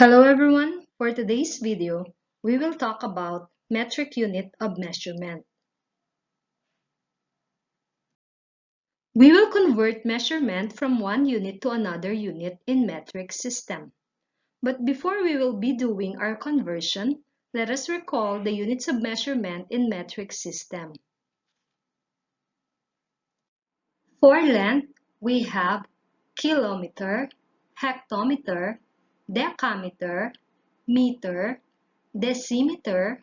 Hello everyone! For today's video, we will talk about metric unit of measurement. We will convert measurement from one unit to another unit in metric system. But before we will be doing our conversion, let us recall the units of measurement in metric system. For length, we have kilometer, hectometer, decameter, meter, decimeter,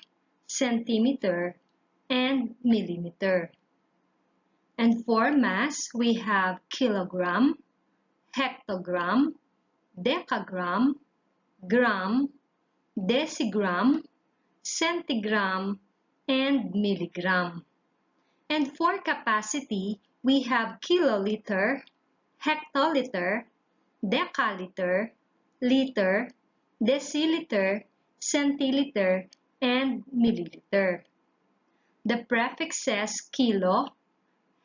centimeter, and millimeter. And for mass, we have kilogram, hectogram, decagram, gram, decigram, centigram, and milligram. And for capacity, we have kiloliter, hectoliter, decaliter, liter, deciliter, centiliter, and milliliter. The prefixes kilo,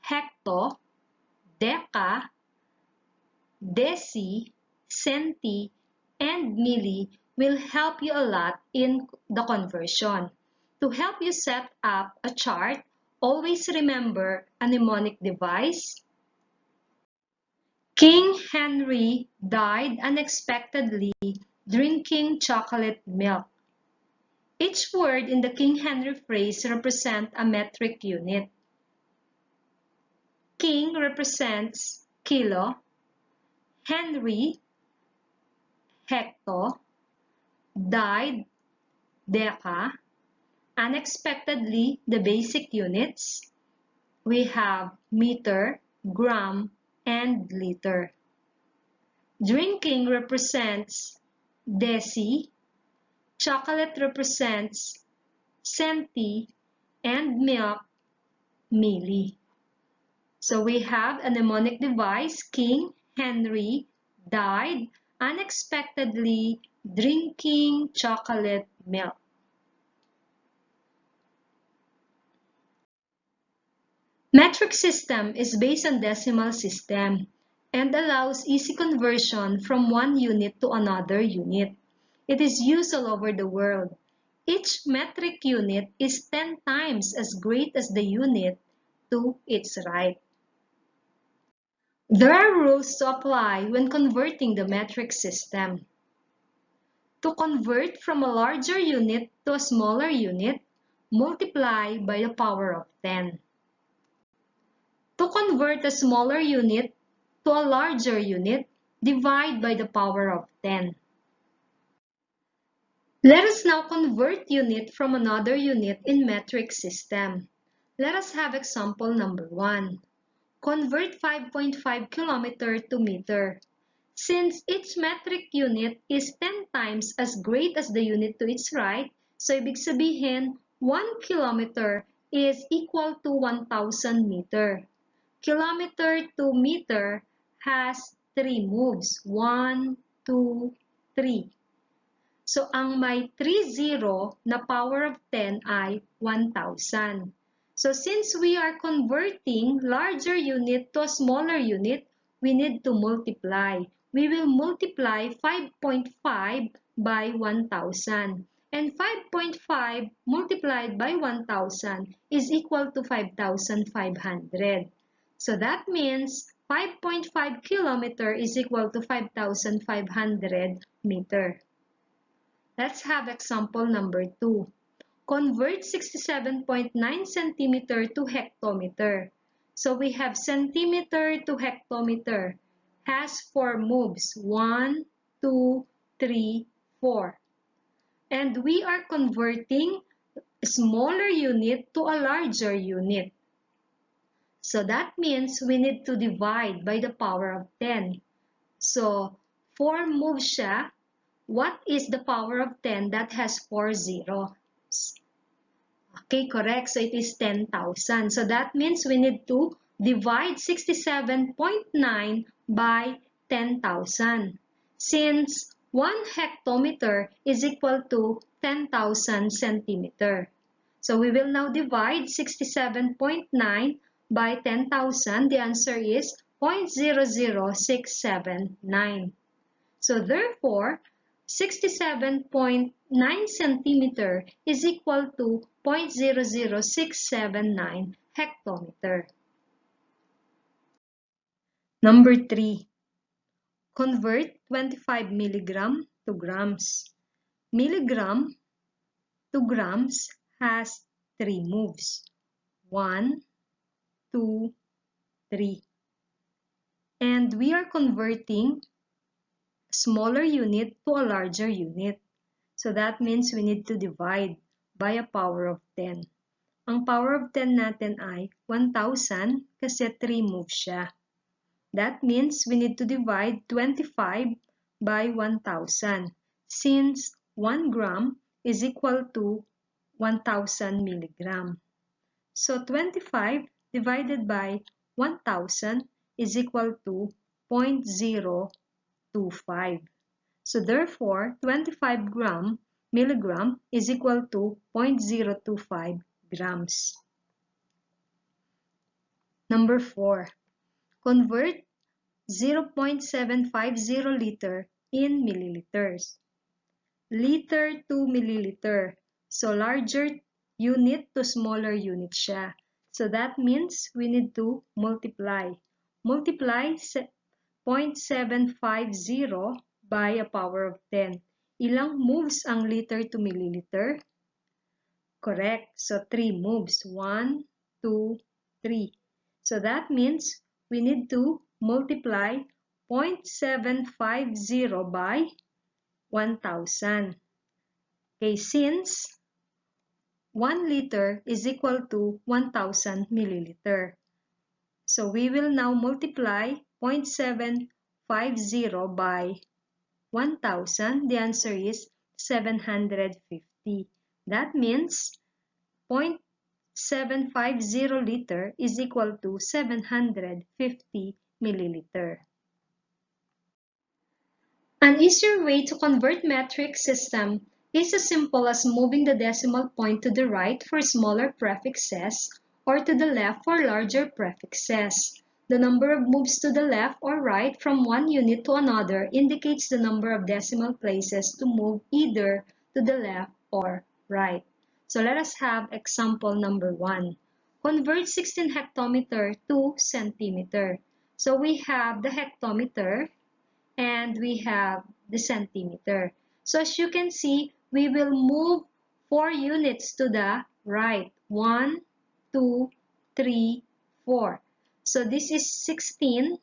hecto, deca, deci, centi, and milli will help you a lot in the conversion. To help you set up a chart, always remember a mnemonic device. King Henry died unexpectedly drinking chocolate milk. Each word in the King Henry phrase represents a metric unit. King represents kilo, Henry, hecto, died, deca, unexpectedly the basic units. We have meter, gram, and liter. Drinking represents deci, chocolate represents centi, and milk, milli. So we have a mnemonic device, King Henry died unexpectedly drinking chocolate milk. Metric system is based on decimal system and allows easy conversion from one unit to another unit. It is used all over the world. Each metric unit is 10 times as great as the unit to its right. There are rules to apply when converting the metric system. To convert from a larger unit to a smaller unit, multiply by the power of 10. To convert a smaller unit to a larger unit, divide by the power of 10. Let us now convert unit from another unit in metric system. Let us have example number 1. Convert 5.5 kilometer to meter. Since each metric unit is 10 times as great as the unit to its right, so ibig sabihin, 1 kilometer is equal to 1,000 meter. Kilometer to meter has 3 moves. 1, 2, 3. So, ang may 30 na power of 10 ay 1,000. So, since we are converting larger unit to a smaller unit, we need to multiply. We will multiply 5.5 by 1,000. And 5.5 multiplied by 1,000 is equal to 5,500. So, that means 5.5 kilometer is equal to 5,500 meter. Let's have example number 2. Convert 67.9 centimeter to hectometer. So we have centimeter to hectometer. Has 4 moves. 1, 2, 3, 4. And we are converting a smaller unit to a larger unit. So that means we need to divide by the power of 10. So 4 moves siya. What is the power of 10 that has 4 zeros? Okay, correct. So it is 10,000. So that means we need to divide 67.9 by 10,000. Since 1 hectometer is equal to 10,000 centimeter. So we will now divide 67.9 by 10,000. The answer is 0.00679. So therefore, 67.9 centimeter is equal to 0.00679 hectometer. Number 3. Convert 25 milligram to grams. Milligram to grams has 3 moves. 1, 2, 3. And we are converting a smaller unit to a larger unit. So that means we need to divide by a power of 10. Ang power of 10 natin ay 1,000 kasi 3 moves siya. That means we need to divide 25 by 1,000 since 1 gram is equal to 1,000 milligram. So 25 divided by 1,000 is equal to 0.025. So therefore, 25 milligram is equal to 0.025 grams. Number 4. Convert 0.750 liter in milliliters. Liter to milliliter. So larger unit to smaller unit siya. So that means we need to multiply. Multiply 0.750 by a power of 10. Ilang moves ang liter to milliliter? Correct. So 3 moves. 1, 2, 3. So that means we need to multiply 0.750 by 1,000. Okay, since 1 liter is equal to 1,000 milliliter. So we will now multiply 0.750 by 1,000. The answer is 750. That means 0.750 liter is equal to 750 milliliter. An easier way to convert metric system is as simple as moving the decimal point to the right for smaller prefixes or to the left for larger prefixes. The number of moves to the left or right from one unit to another indicates the number of decimal places to move either to the left or right. So let us have example number 1. Convert 16 hectometer to centimeter. So we have the hectometer and we have the centimeter. So as you can see, we will move 4 units to the right. 1, 2, 3, 4. So this is 16.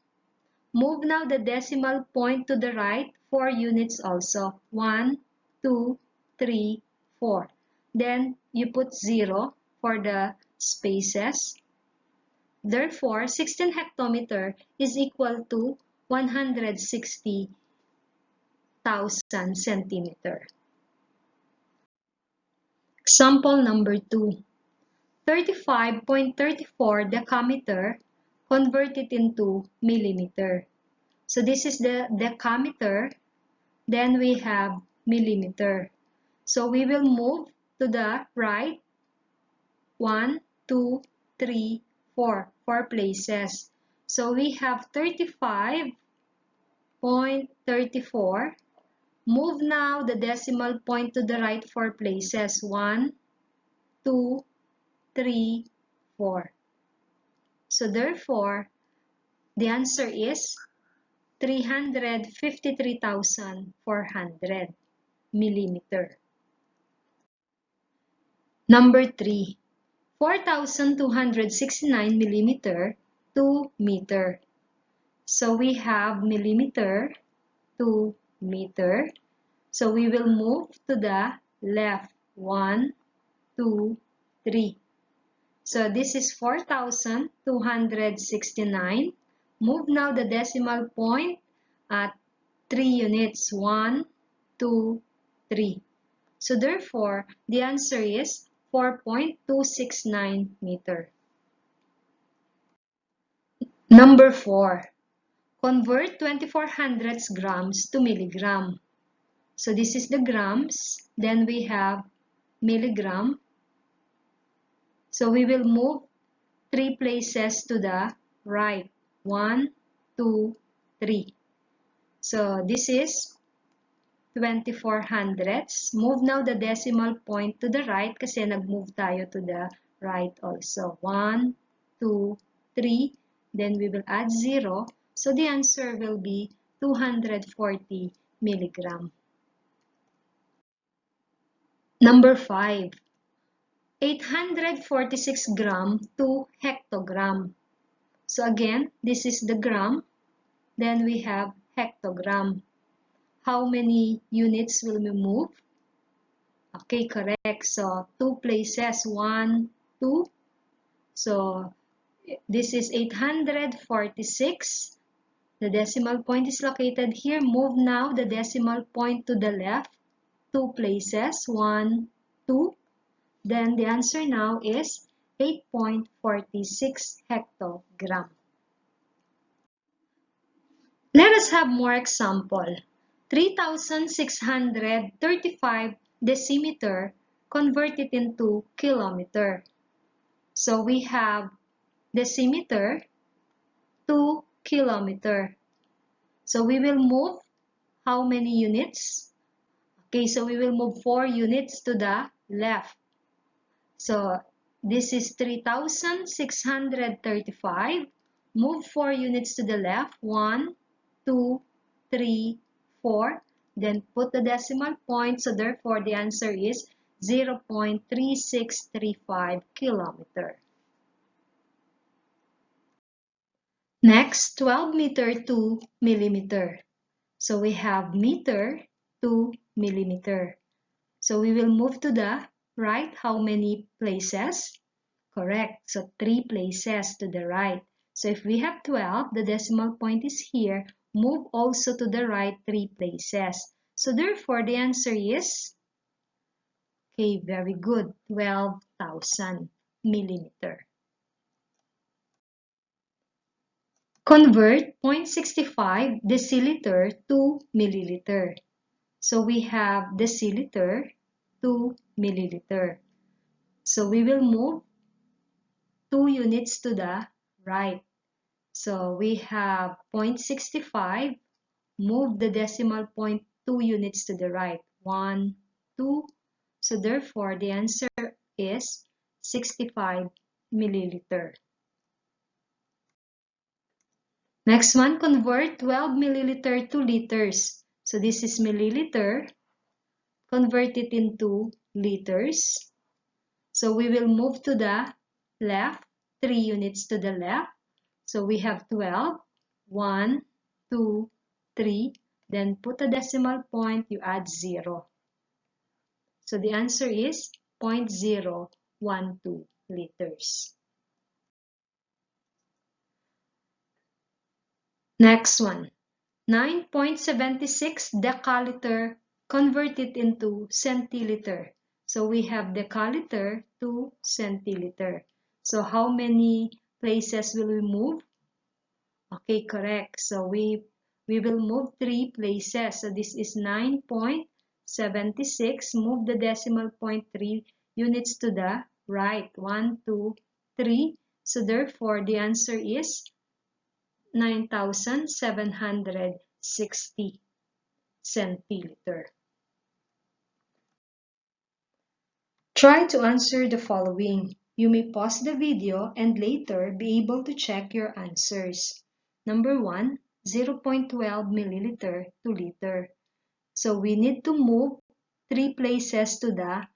Move now the decimal point to the right, 4 units also. 1, 2, 3, 4. Then you put 0 for the spaces. Therefore, 16 hectometer is equal to 160,000 centimeter. Example number 2. 35.34 decameter, convert it into millimeter. So this is the decameter, then we have millimeter. So we will move to the right 1, 2, 3, 4, 4 places. So we have 35.34. Move now the decimal point to the right 4 places. 1, 2, 3, 4. So therefore, the answer is 353,400 millimeter. Number 3. 4,269 millimeter to meter. So we have millimeter to meter. So we will move to the left. 1, 2, 3. So this is 4,269. Move now the decimal point at 3 units. 1, 2, 3. So therefore, the answer is 4.269 meter. Number 4. Convert 2400 grams to milligram. So this is the grams. Then we have milligram. So we will move 3 places to the right. 1, 2, 3. So this is 24 hundredths. Move now the decimal point to the right kasi nag-move tayo to the right also. 1, 2, 3. Then we will add 0. So the answer will be 240 milligram. Number 5. 846 gram to hectogram. So again, this is the gram. Then we have hectogram. How many units will we move? Okay, correct. So, 2 places. 1, 2. So, this is 846. The decimal point is located here. Move now the decimal point to the left. 2 places. 1, 2. Then the answer now is 8.46 hectogram. Let us have more example. 3,635 decimeter converted into kilometer. So we have decimeter to kilometer. So we will move how many units? Okay, so we will move 4 units to the left. So this is 3,635. Move 4 units to the left. 1, 2, 3, 4. Then put the decimal point. So therefore the answer is 0.3635 kilometer. Next, 12 meter to millimeter. So we have meter to millimeter. So we will move to the right. How many places? Correct. So 3 places to the right. So if we have 12, the decimal point is here. Move also to the right 3 places. So therefore, the answer is, okay, very good, 12,000 millimeter. Convert 0.65 deciliter to milliliter. So we have deciliter to milliliter. So we will move 2 units to the right. So we have 0.65. Move the decimal point 2 units to the right. 1, 2. So therefore, the answer is 65 milliliter. Next one, convert 12 milliliter to liters. So this is milliliter. Convert it into liters. So we will move to the left, 3 units to the left. So we have 12, 1, 2, 3. Then put a decimal point, you add 0. So the answer is 0.012 liters. Next one, 9.76 decaliter converted into centiliter. So we have decaliter to centiliter. So how many places will we move? Okay, correct. So we will move 3 places. So this is 9.76. Move the decimal point 3 units to the right. 1, 2, 3. So therefore, the answer is 9,760 centiliter. Try to answer the following. You may pause the video and later be able to check your answers. Number 1, 0.12 milliliter to liter. So we need to move 3 places to the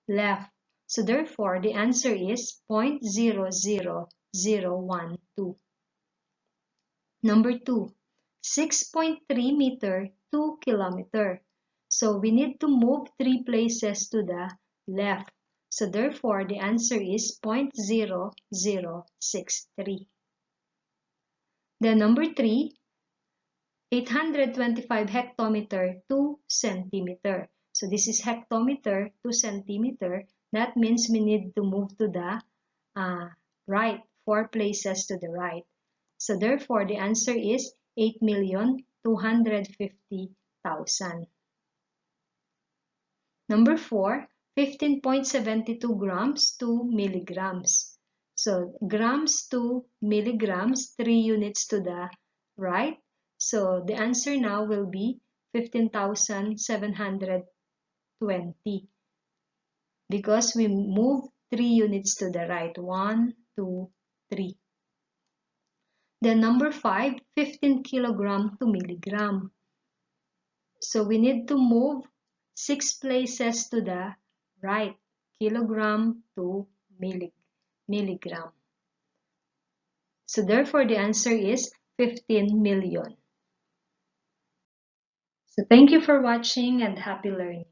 left. So therefore, the answer is 0.00012. Number 2, 6.3 meter to kilometer. So we need to move 3 places to the left. So therefore, the answer is 0.0063. Then number 3, 825 hectometer to centimeter. So this is hectometer to centimeter. That means we need to move to the right, 4 places to the right. So therefore, the answer is 8,250,000. Number 4, 15.72 grams to milligrams. So grams to milligrams, 3 units to the right. So the answer now will be 15,720 because we move 3 units to the right. 1, 2, 3. Then number 5, 15 kilogram to milligram. So we need to move 6 places to the right. Kilogram to milligram. So therefore the answer is 15 million. So thank you for watching and happy learning.